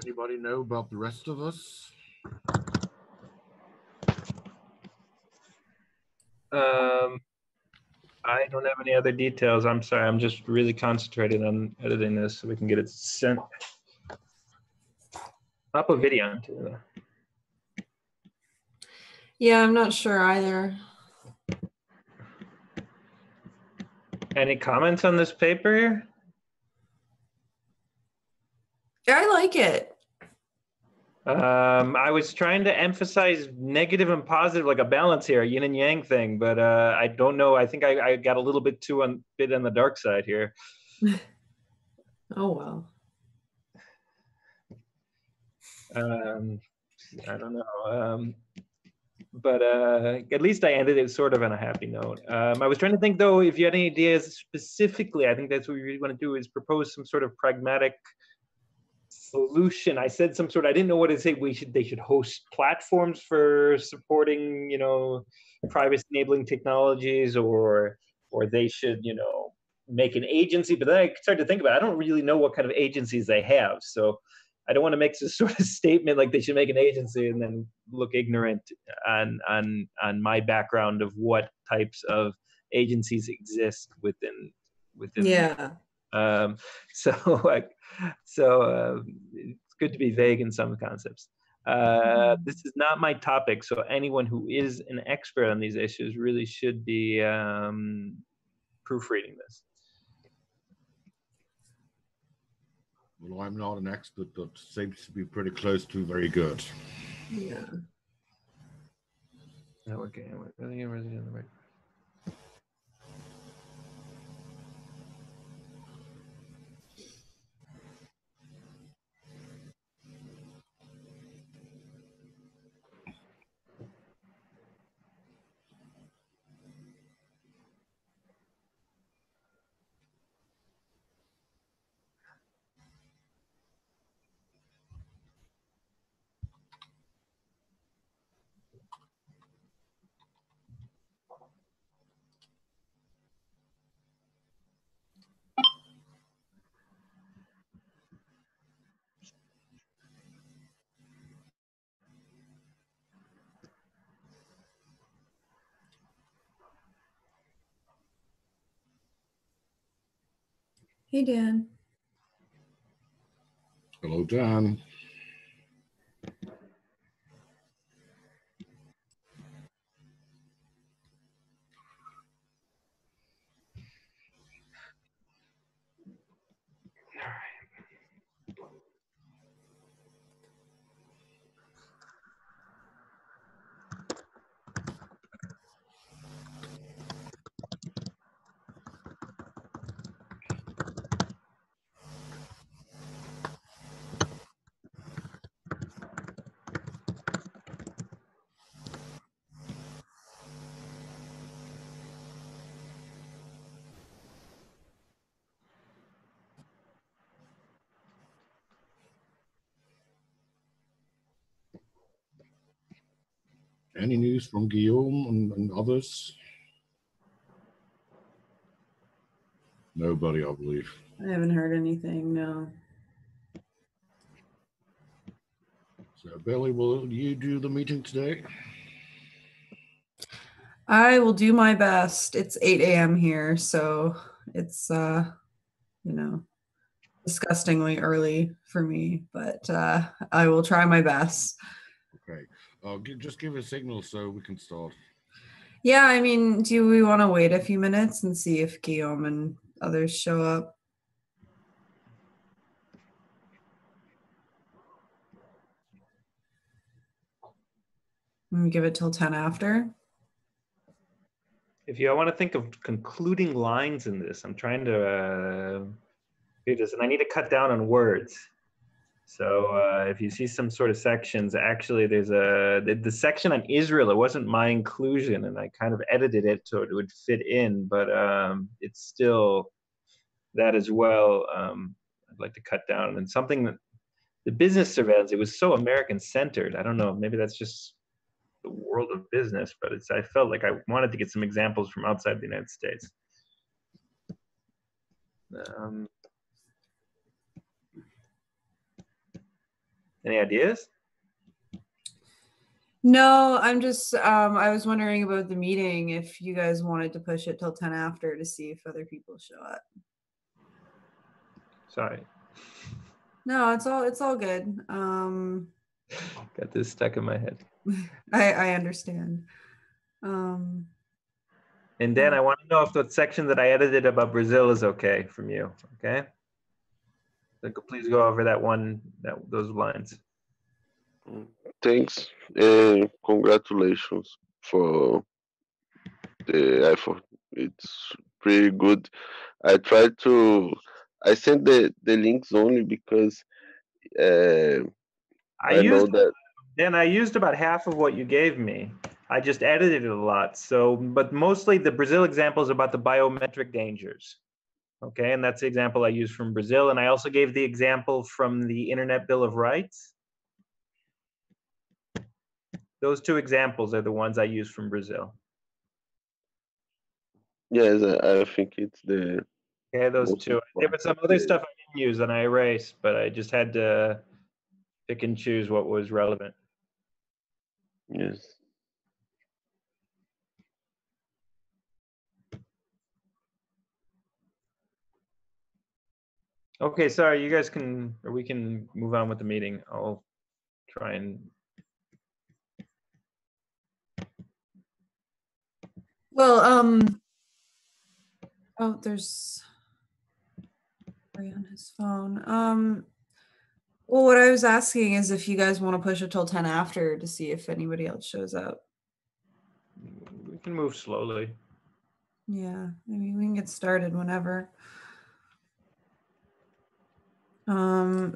Anybody know about the rest of us? I don't have any other details. I'm sorry. I'm just really concentrated on editing this so we can get it sent. I'll put video into it. Yeah, I'm not sure either. Any comments on this paper here? I like it. I was trying to emphasize negative and positive, like a balance here, a yin and yang thing, but I don't know. I think I got a little bit too on the dark side here. Oh, well. I don't know. But at least I ended it sort of on a happy note. I was trying to think though, if you had any ideas specifically. I think that's what we really want to do, is propose some sort of pragmatic solution. I said some sort. I didn't know what to say. They should host platforms for supporting, privacy enabling technologies, or they should, make an agency. But then I started to think about it. I don't really know what kind of agencies they have, so I don't want to make this sort of statement like they should make an agency and then look ignorant on my background of what types of agencies exist within. Yeah. So it's good to be vague in some concepts. This is not my topic, so anyone who is an expert on these issues really should be proofreading this. Well, I'm not an expert, but seems to be pretty close to very good. Yeah. Okay. Hey, Dan. Hello, Dan. Any news from Guillaume and others? Nobody, I believe. I haven't heard anything, no. So, Billy, will you do the meeting today? I will do my best. It's 8 a.m. here, so it's, disgustingly early for me, but I will try my best. Okay. Just give a signal so we can start. Yeah, I mean, do we want to wait a few minutes and see if Guillaume and others show up? And give it till 10 after? If you want to think of concluding lines in this, I'm trying to do this, and I need to cut down on words. So if you see some sort of sections, actually there's the section on Israel, it wasn't my inclusion, and I kind of edited it so it would fit in, but it's still that as well. I'd like to cut down. And something that the business surveillance, it was so American centered. I don't know, maybe that's just the world of business, but I felt like I wanted to get some examples from outside the United States. Any ideas? No, I'm just, I was wondering about the meeting, if you guys wanted to push it till 10 after to see if other people show up. Sorry. No, it's all good. Got this stuck in my head. I understand. And Dan, I want to know if the section that I edited about Brazil is okay from you, okay? So please go over those lines. Thanks and congratulations for the effort. It's pretty good. I sent the links only because I know that. Then I used about half of what you gave me. I just edited it a lot. So, but mostly the Brazil example is about the biometric dangers. Okay, and that's the example I used from Brazil. And I also gave the example from the Internet Bill of Rights. Those two examples are the ones I used from Brazil. Yes, I think it's the. Okay, those most two. There was some other important. stuff I didn't use and I erased, but I just had to pick and choose what was relevant. Yes. Okay, sorry, you guys can, or we can move on with the meeting. I'll try and. Well, oh, there's Ray on his phone. Well, what I was asking is if you guys want to push it till 10 after to see if anybody else shows up. We can move slowly. Yeah, I mean, we can get started whenever.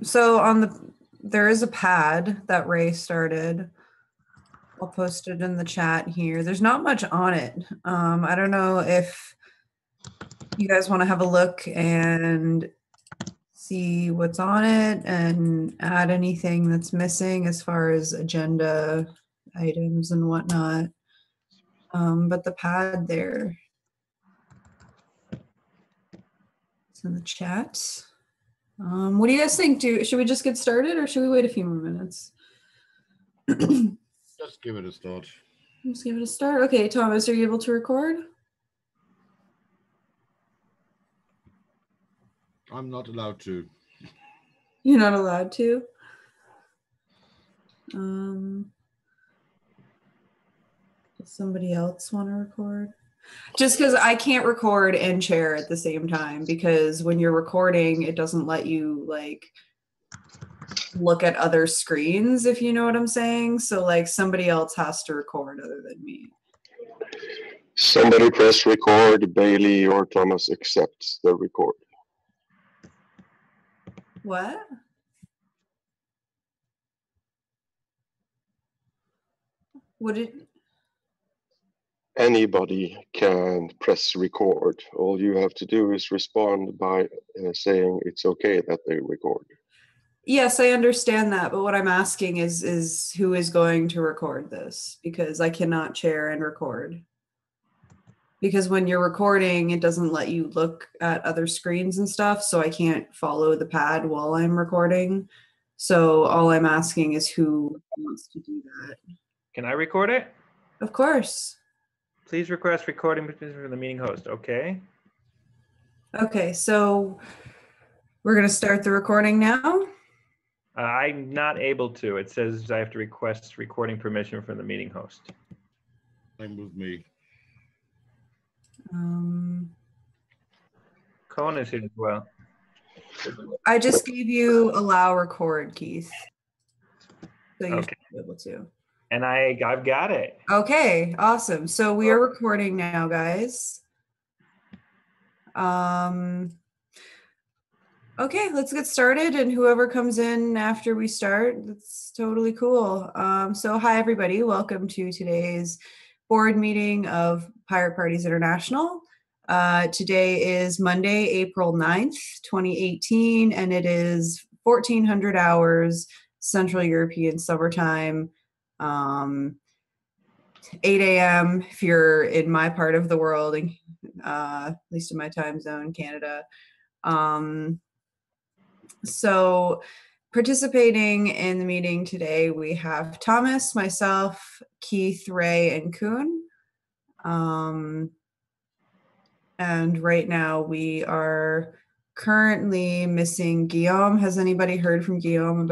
So there is a pad that Ray started. I'll post it in the chat here. There's not much on it. I don't know if you guys want to have a look and see what's on it and add anything that's missing as far as agenda items and whatnot. But the pad there, it's in the chat. What do you guys think? Should we just get started or should we wait a few more minutes? Just give it a start. Let's give it a start. Okay, Thomas, are you able to record? I'm not allowed to. You're not allowed to. Does somebody else want to record? Just because I can't record and share at the same time, because when you're recording, it doesn't let you like look at other screens, if you know what I'm saying. So like somebody else has to record other than me. Somebody press record. Bailey or Thomas accepts the record. What? Would it? Anybody can press record. All you have to do is respond by saying it's okay that they record. Yes, I understand that, but what I'm asking is who is going to record this, because I cannot chair and record. Because when you're recording, it doesn't let you look at other screens and stuff, so I can't follow the pad while I'm recording. So all I'm asking is who wants to do that. Can I record it? Of course. Please request recording permission from the meeting host. Okay. Okay, so we're going to start the recording now. I'm not able to. It says I have to request recording permission from the meeting host. Same with me. Cohen is here as well. I just gave you allow record, Keith. So you should be able to. And I've got it. Okay, awesome. So we are recording now, guys. Okay, let's get started, and whoever comes in after we start, that's totally cool. So hi, everybody. Welcome to today's board meeting of Pirate Parties International. Today is Monday, April 9th, 2018, and it is 1400 hours Central European Summertime, 8 a.m. if you're in my part of the world, at least in my time zone, Canada. So participating in the meeting today, we have Thomas, myself, Keith, Ray, and Kuhn. And right now we are currently missing Guillaume. Has anybody heard from Guillaume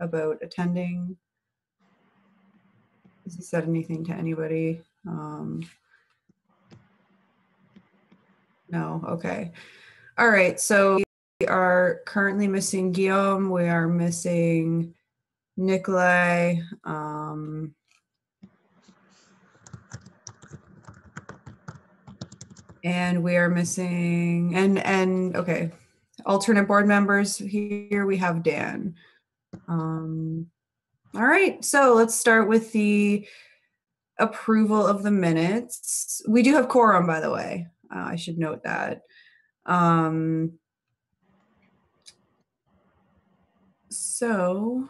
about attending? Has he said anything to anybody? No, okay. All right, so we are currently missing Guillaume. We are missing Nikolai. And we are missing, and okay, alternate board members here. We have Dan. All right, so let's start with the approval of the minutes. We do have quorum, by the way. I should note that. So,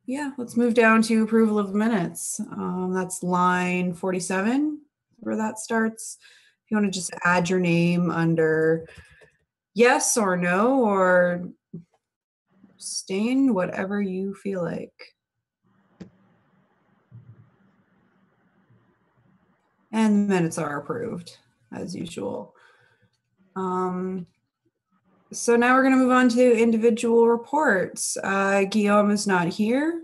yeah, let's move down to approval of the minutes. That's line 47, where that starts. If you want to just add your name under yes or no or abstain, whatever you feel like. And the minutes are approved, as usual. So now we're going to move on to individual reports. Guillaume is not here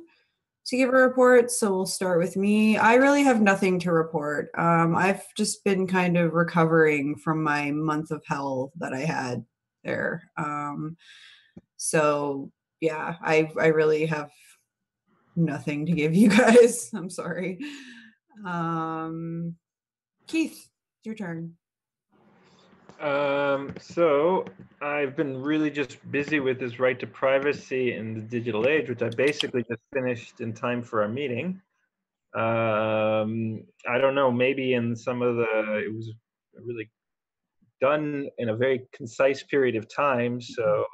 to give a report, so we'll start with me. I really have nothing to report. I've just been kind of recovering from my month of hell that I had there. So yeah, I really have nothing to give you guys. I'm sorry. Keith, it's your turn. So I've been really just busy with this right to privacy in the digital age, which I basically just finished in time for our meeting. I don't know, maybe in some of it was really done in a very concise period of time. So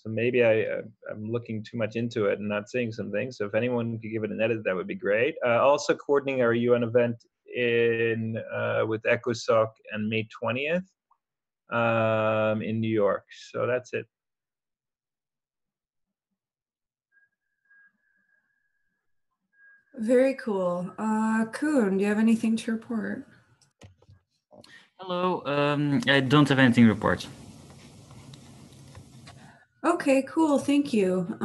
maybe I'm looking too much into it and not seeing some things. So if anyone could give it an edit, that would be great. Also coordinating our UN event with ECOSOC on May 20th in New York. So that's it. Very cool. Kuhn, do you have anything to report? Hello, I don't have anything to report. Okay, cool. Thank you.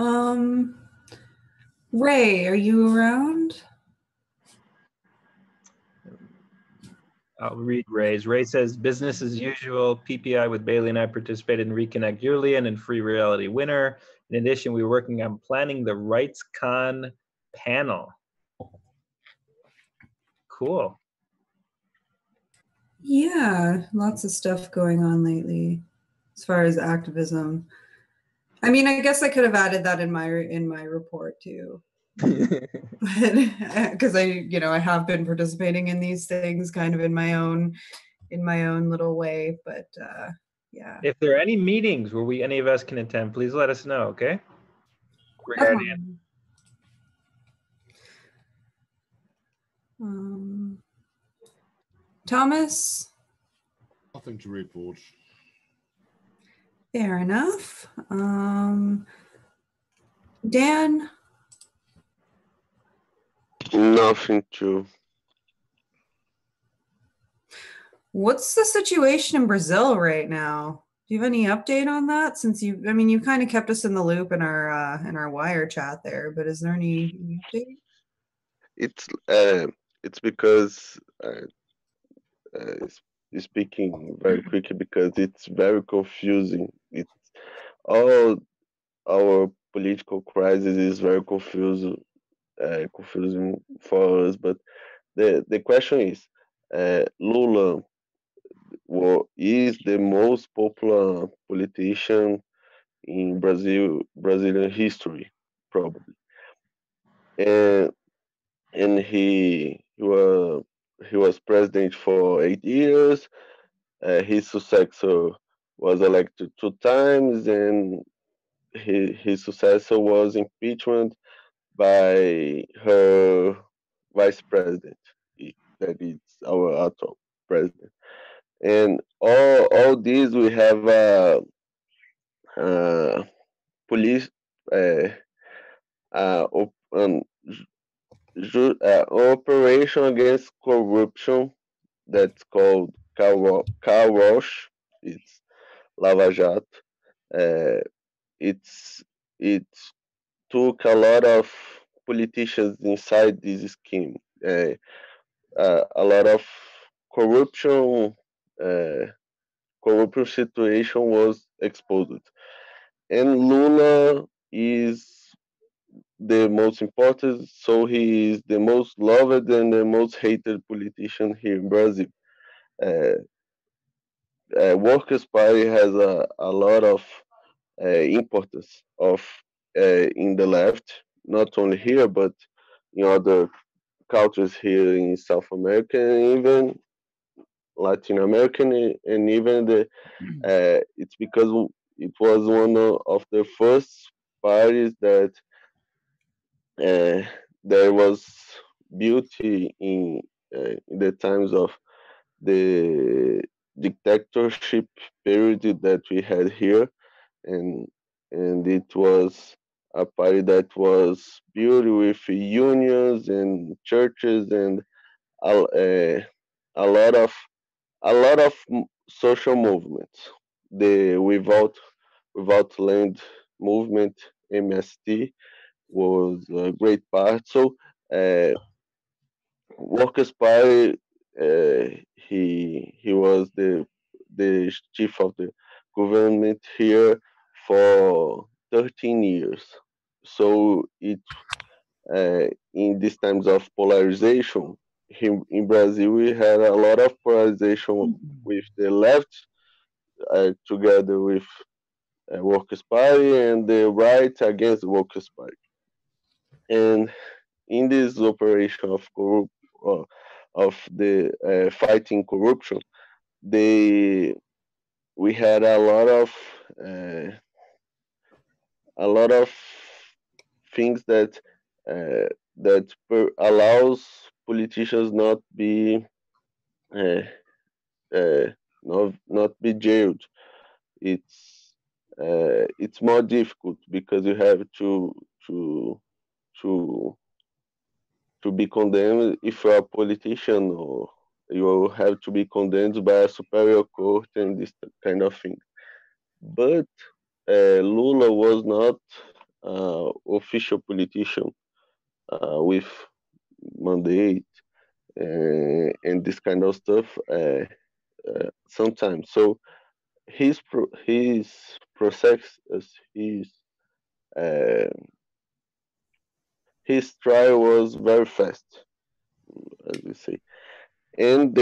Ray, are you around? I'll read Ray's. Ray says, business as usual. PPI with Bailey and I participated in Reconnect Julian and Free Reality Winner. In addition, we were working on planning the RightsCon panel. Cool. Yeah, lots of stuff going on lately as far as activism. I mean, I guess I could have added that in my report too. Because I have been participating in these things kind of in my own little way, but yeah. If there are any meetings where any of us can attend, please let us know, okay? Regarding Thomas? Nothing to report. Fair enough. Dan? Nothing to. What's the situation in Brazil right now? Do you have any update on that? Since you kind of kept us in the loop in our wire chat there, but is there any update? It's because speaking very quickly because it's very confusing. It's all our political crisis is very confusing for us. But the question is, Lula is the most popular politician in Brazilian history, probably, and he was president for 8 years. His successor was elected 2 times, and his successor was impeached by her vice president, that is our actual president. And all these we have police operation against corruption that's called car wash. It's Lava Jato. It took a lot of politicians inside this scheme. A lot of corruption corruption situation was exposed, and Lula is the most important, so he is the most loved and the most hated politician here in Brazil. Uh, Workers' Party has a lot of importance of in the left, not only here but in other cultures here in South America, and even Latin American, and even it's because it was one of the first parties that uh, there was beauty in the times of the dictatorship period that we had here, and it was a party that was built with unions and churches and a, a, a lot of social movements. The without land movement, MST, was a great part. So uh, Workers' Party, he was the chief of the government here for 13 years. So in these times of polarization, in Brazil we had a lot of polarization with the left together with Workers' Party and the right against the Workers' Party. And in this operation uh, of the fighting corruption, they we had uh, a lot of things that allows politicians uh, uh, not be jailed. It's more difficult because you have to to to be condemned if you're a politician, or you have to be condemned by a superior court and this kind of thing. But Lula was not official politician with mandate and this kind of stuff sometimes. So his process, uh, his trial was very fast, as we say, and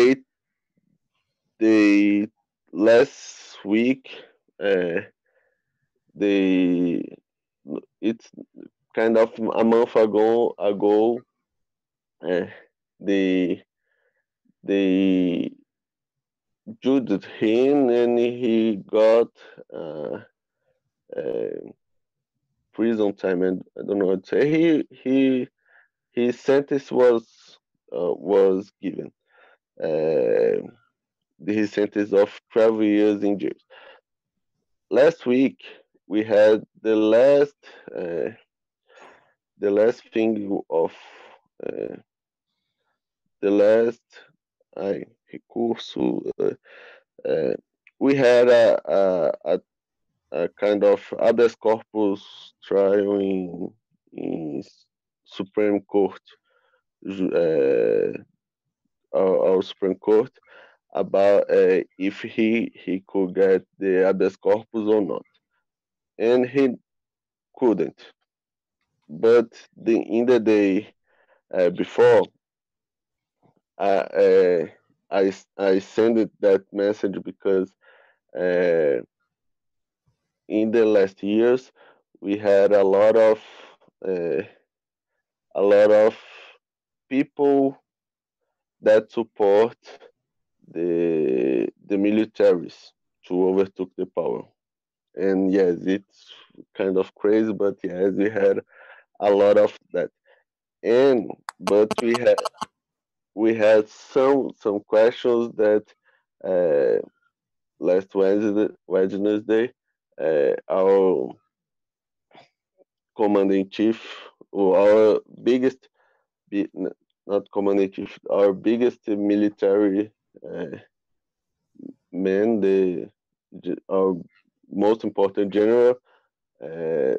they last week uh, they it's kind of a month ago uh, they they judged him and he got uh, uh, prison time, and I don't know what to say. His sentence was given. Uh, his sentence of 12 years in jail. Last week we had uh, the last thing of uh, the last recurso. Uh, we had a kind of habeas corpus trial in Supreme Court, uh, our Supreme Court, about if he could get the habeas corpus or not, and he couldn't. But in the day before, I, I sent it that message because uh, in the last years we had uh, a lot of people that support the militaries to overtook the power. And yes, it's kind of crazy, but yes, we had a lot of that. And but we had some questions that uh, last Wednesday, our commander in chief, or our biggest, not commander in chief, our biggest military uh, man, our most important general, uh,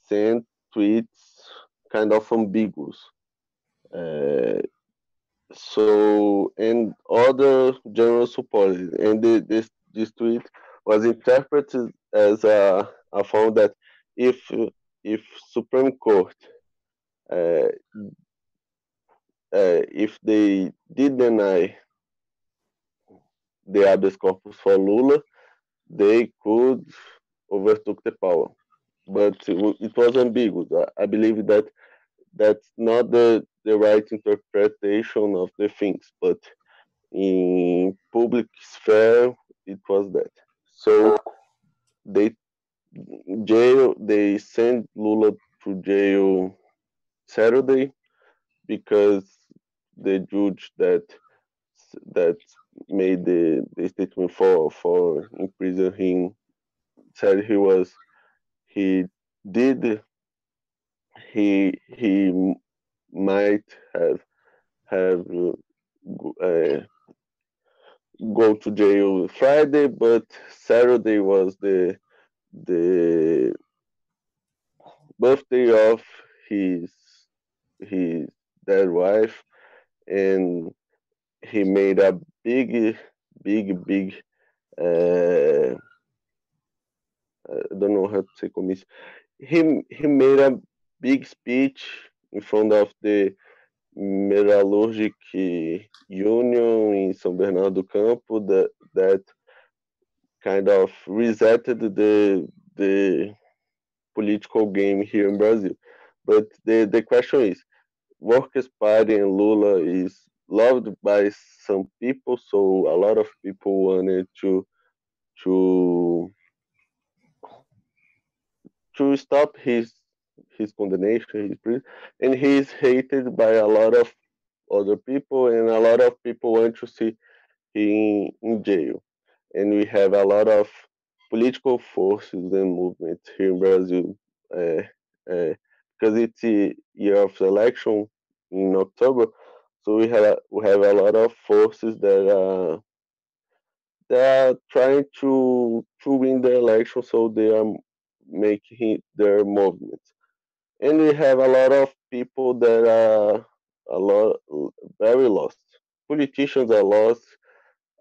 sent tweets kind of ambiguous. Uh, so and other generals supported, and this tweet was interpreted as a form that if Supreme Court uh, if they did deny the habeas corpus for Lula, they could overtook the power. but it was ambiguous. I believe that that's not the right interpretation of the things, but in public sphere, it was that. So they they sent Lula to jail Saturday because the judge that made the statement for imprison him said he did he might have uh, go to jail Friday, but Saturday was the birthday of his his dead wife, and he made a big uh, I don't know how to say commission. He made a big speech in front of the Metallurgic Union in São Bernardo do Campo that kind of resetted the political game here in Brazil. But the question is, Workers' Party and Lula is loved by some people, so a lot of people wanted to to stop his condemnation, his prison, and he's hated by a lot of other people, and a lot of people want to see him in jail. And we have a lot of political forces and movements here in Brazil, uh, because it's a year of election in October. So we have a lot of forces that are trying to win the election. So they are making their movements, and we have a lot of people that are a lot very lost. Politicians are lost,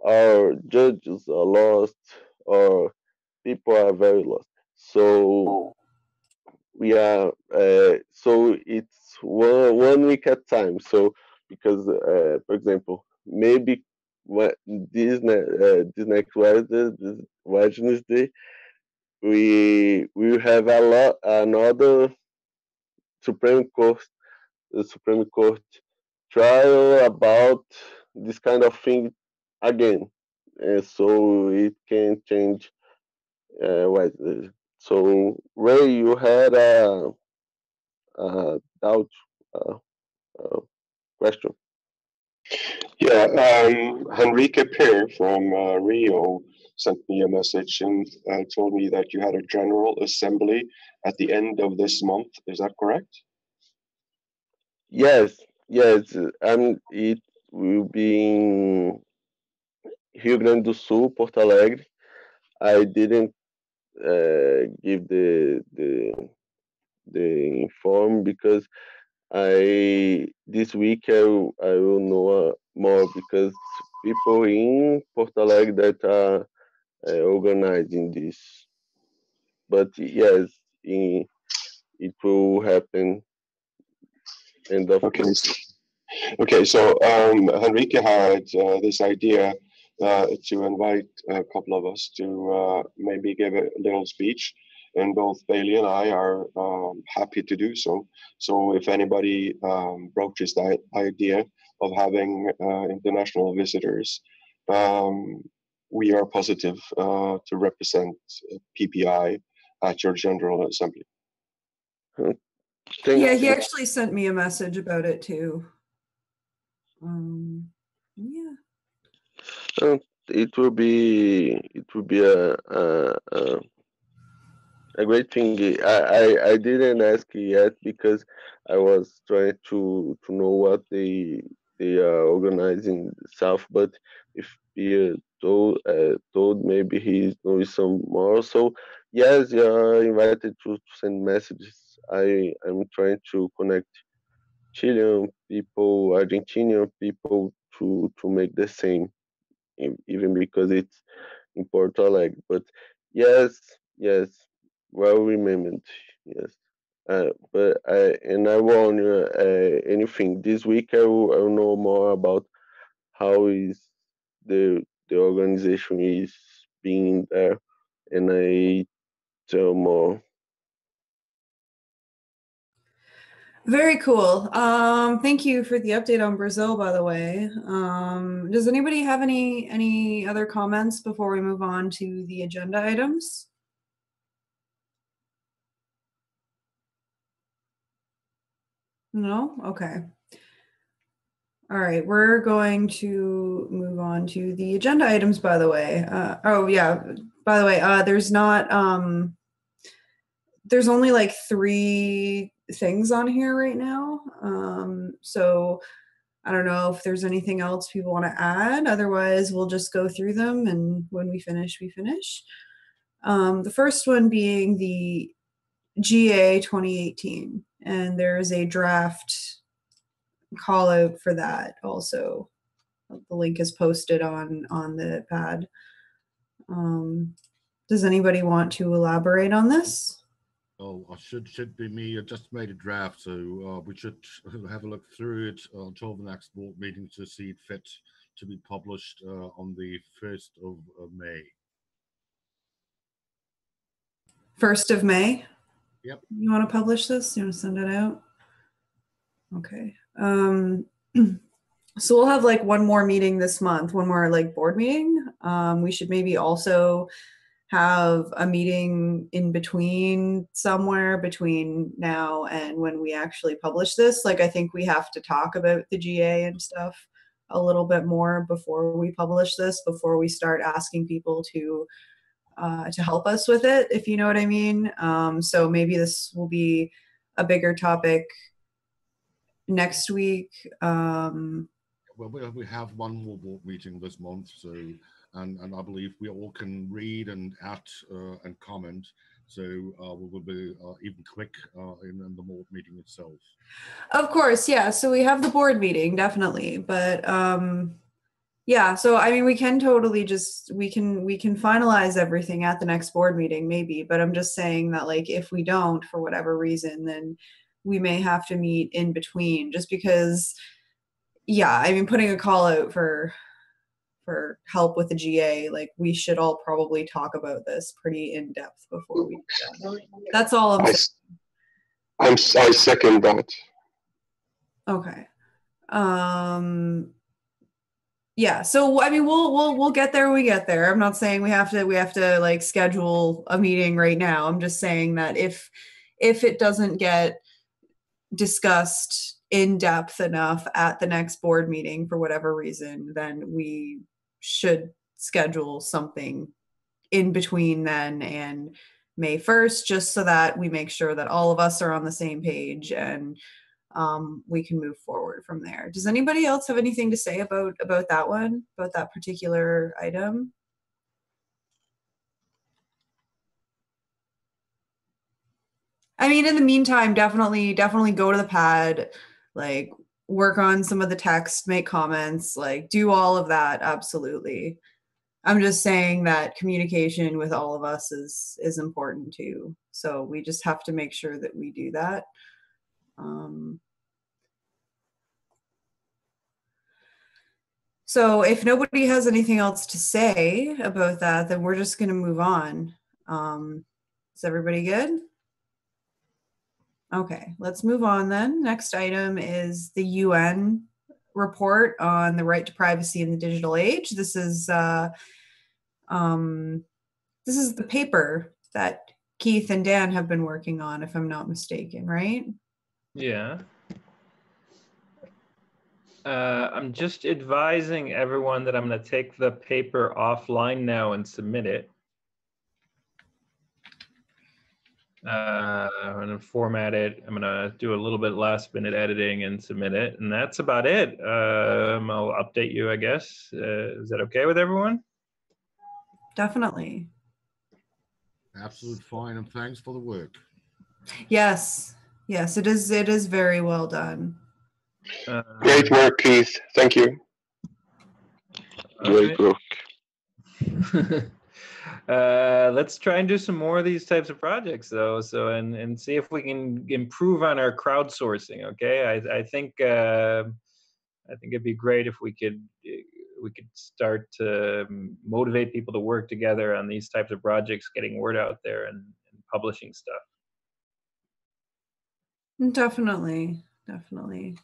our judges are lost, our people are very lost. So we are so it's one week at time. So because for example, maybe this next Wednesday we will have a lot another Supreme Court Supreme Court trial about this kind of thing again, and so it can change. What? So Ray, you had a doubt uh, uh, question. Yeah, Henrique Per from Rio sent me a message and told me that you had a general assembly at the end of this month. Is that correct? Yes, yes. It will be in Rio Grande do Sul, Porto Alegre. I didn't give the inform because I this week I will know more because people in Porto Alegre that are organizing this. But yes, it will happen end of Okay. month. Okay, so Henrique had this idea to invite a couple of us to maybe give a little speech, and both Bailey and I are happy to do so. So if anybody broaches that idea of having international visitors, we are positive to represent PPI at your General Assembly. Thank Yeah, he you. actually sent me a message about it too. Yeah. It will be a great thing. I didn't ask yet because I was trying to know what they are organizing South. But if Pierre told maybe he knows some more. So yes, you are invited to send messages. I'm trying to connect Chilean people, Argentinian people to make the same, even because it's in Porto Alegre. But yes, yes, well remembered. Yes. But I warn you, anything this week I will know more about how is the organization is being there, and I tell more. Very cool. Thank you for the update on Brazil, by the way. Does anybody have any other comments before we move on to the agenda items? No? Okay. All right, we're going to move on to the agenda items, by the way. Oh yeah, by the way, there's only like 3 things on here right now. So I don't know if there's anything else people want to add. Otherwise, we'll just go through them, and when we finish, we finish. The first one being the GA 2018, and there's a draft call out for that also. The link is posted on the pad. Does anybody want to elaborate on this? Oh, I should be me. I just made a draft, so we should have a look through it until the next board meeting to see it fit to be published on the 1st of May. 1st of May? Yep. You want to publish this? You want to send it out? Okay. So we'll have like one more meeting this month, one more like board meeting. We should maybe also have a meeting in between, somewhere between now and when we actually publish this. Like, I think we have to talk about the GA and stuff a little bit more before we publish this, before we start asking people to help us with it, if you know what I mean. So maybe this will be a bigger topic next week. Well, we have one more board meeting this month, so and I believe we all can read and add and comment. So we will be even quick in the board meeting itself. Of course, yeah. So we have the board meeting, definitely, but yeah. So I mean, we can totally just we can finalize everything at the next board meeting, maybe. But I'm just saying that, like, if we don't for whatever reason, then we may have to meet in between, just because. Yeah, I mean, putting a call out for help with the GA, like, we should all probably talk about this pretty in depth before we do that. That's all I'm saying. I second that. Okay. Yeah, so I mean, we'll get there when we get there. I'm not saying we have to like schedule a meeting right now. I'm just saying that if it doesn't get discussed in depth enough at the next board meeting for whatever reason, then we should schedule something in between then and May 1st, just so that we make sure that all of us are on the same page and we can move forward from there. Does anybody else have anything to say about that one, about that particular item? I mean, in the meantime, definitely go to the pad, like, work on some of the text, make comments, like, do all of that. Absolutely. I'm just saying that communication with all of us is important too. So we just have to make sure that we do that. So if nobody has anything else to say about that, then we're just going to move on. Is everybody good? Okay, let's move on then. Next item is the UN report on the right to privacy in the digital age. This is the paper that Keith and Dan have been working on, if I'm not mistaken, right? Yeah. I'm just advising everyone that I'm going to take the paper offline now and submit it. I'm going to format it. I'm going to do a little bit last minute editing and submit it. And that's about it. I'll update you, I guess. Is that okay with everyone? Definitely. Absolute fine, and thanks for the work. Yes, it is very well done. Great work, Keith. Thank you. Great work. Let's try and do some more of these types of projects, though. So and see if we can improve on our crowdsourcing. Okay, I think it'd be great if we could start to motivate people to work together on these types of projects, getting word out there and publishing stuff. Definitely, definitely.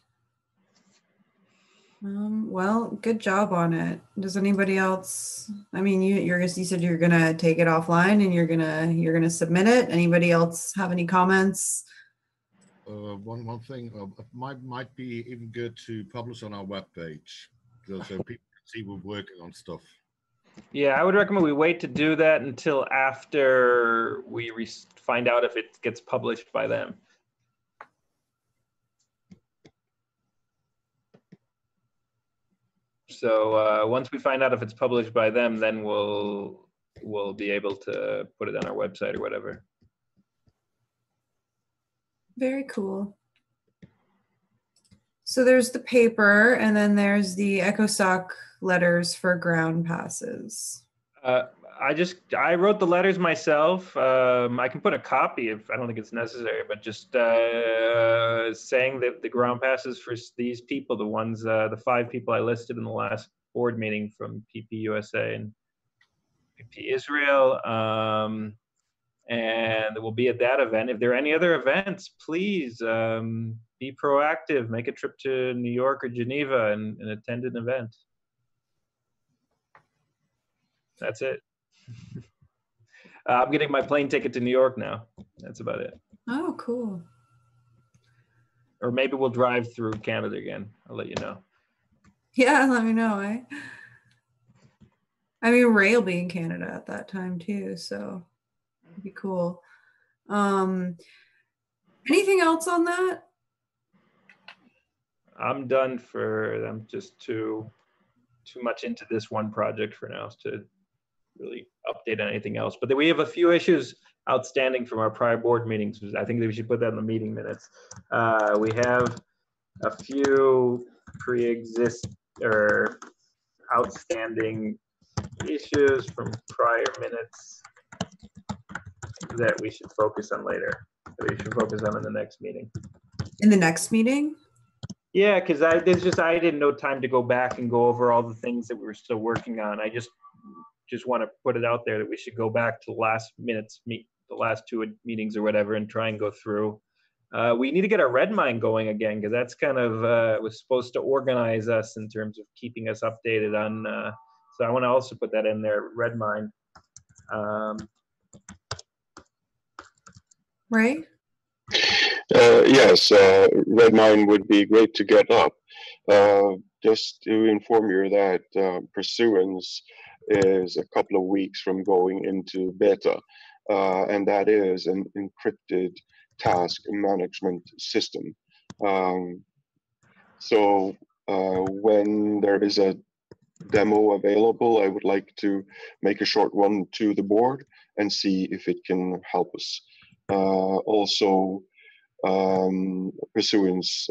Well, good job on it. Does anybody else? I mean, you said you're gonna take it offline and you're gonna submit it. Anybody else have any comments? One thing might be even good to publish on our webpage, so people can see we're working on stuff. Yeah, I would recommend we wait to do that until after we find out if it gets published by them. So once we find out if it's published by them, then we'll be able to put it on our website or whatever. Very cool. So there's the paper, and then there's the ECOSOC letters for ground passes. I wrote the letters myself. I can put a copy if I don't think it's necessary, but just saying that the ground passes for these people, the ones, the 5 people I listed in the last board meeting from PP USA and PP Israel, and we'll be at that event. If there are any other events, please be proactive. Make a trip to New York or Geneva and attend an event. That's it. I'm getting my plane ticket to New York now. That's about it. Oh, cool. Or maybe we'll drive through Canada again. I'll let you know. Yeah, let me know, eh? I mean, Ray will be in Canada at that time too, so it'd be cool. Anything else on that? I'm done I'm just too much into this one project for now to really update on anything else. But we have a few issues outstanding from our prior board meetings. I think that we should put that in the meeting minutes. We have a few or outstanding issues from prior minutes that we should focus on later. That we should focus on in the next meeting. In the next meeting? Yeah, because I didn't know time to go back and go over all the things that we were still working on. I just want to put it out there that we should go back to the last the last 2 meetings or whatever, and try and go through. We need to get our Redmine going again, because that's kind of was supposed to organize us in terms of keeping us updated on. So I want to also put that in there, Redmine. Right? Yes, Redmine would be great to get up. Just to inform you that Pursuance is a couple of weeks from going into beta, and that is an encrypted task management system. So when there is a demo available, I would like to make a short one to the board and see if it can help us. Also, Pursuance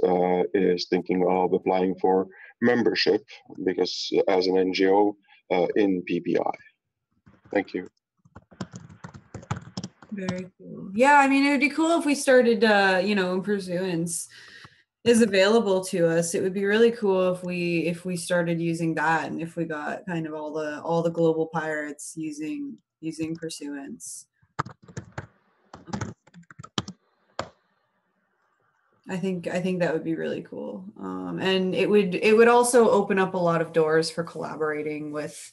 is thinking of applying for membership because as an NGO in PPI. Thank you. Very cool. Yeah, I mean, it would be cool if we started, Pursuance is available to us. It would be really cool if we started using that, and if we got kind of all the global pirates using Pursuance. I think that would be really cool, and it would also open up a lot of doors for collaborating with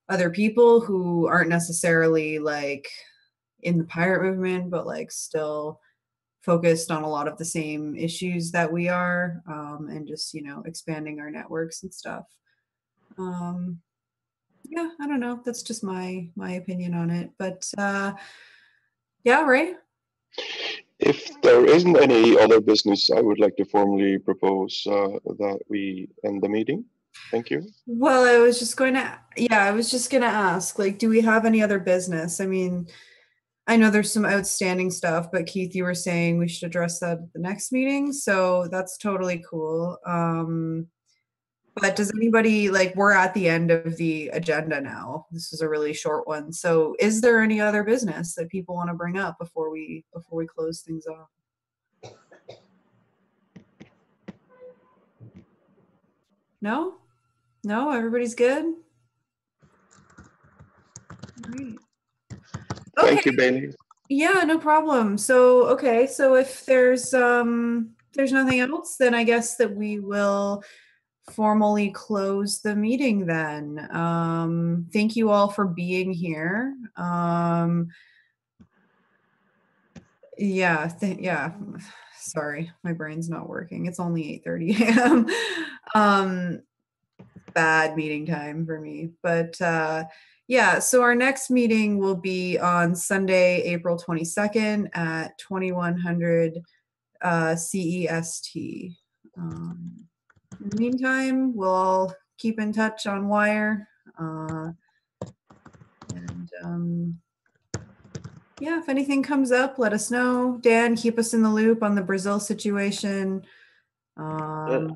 other people who aren't necessarily like in the pirate movement, but like still focused on a lot of the same issues that we are, and just expanding our networks and stuff. Yeah, I don't know. That's just my opinion on it, but yeah, Ray. If there isn't any other business, I would like to formally propose that we end the meeting. Thank you. Well, I was just going to ask, like, do we have any other business? I mean, I know there's some outstanding stuff, but Keith, you were saying we should address that at the next meeting, so that's totally cool. But does anybody, like, we're at the end of the agenda now. This is a really short one. So is there any other business that people want to bring up before we close things off? No? No, everybody's good? Great. Thank you, Bailey. Yeah, no problem. So, okay, so if there's nothing else, then I guess that we will formally close the meeting then. Thank you all for being here. Yeah, yeah. Sorry, my brain's not working. It's only 8:30 a.m. Bad meeting time for me. But yeah, so our next meeting will be on Sunday, April 22nd at 2100 CEST. In the meantime, we'll all keep in touch on Wire. Yeah, if anything comes up, let us know. Dan, keep us in the loop on the Brazil situation. I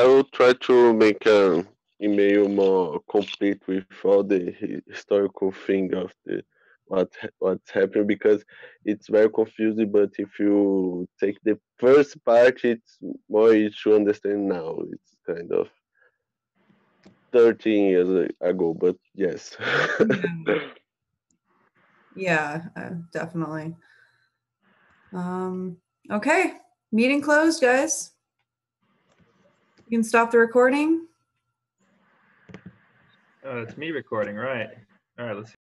will try to make an email more complete with all the historical thing of the what's happening, because it's very confusing. But if you take the first part, it's more easy to understand now. It's kind of 13 years ago, but yes. Yeah, definitely. Okay, meeting closed, guys. You can stop the recording. Oh, it's me recording, right? All right, let's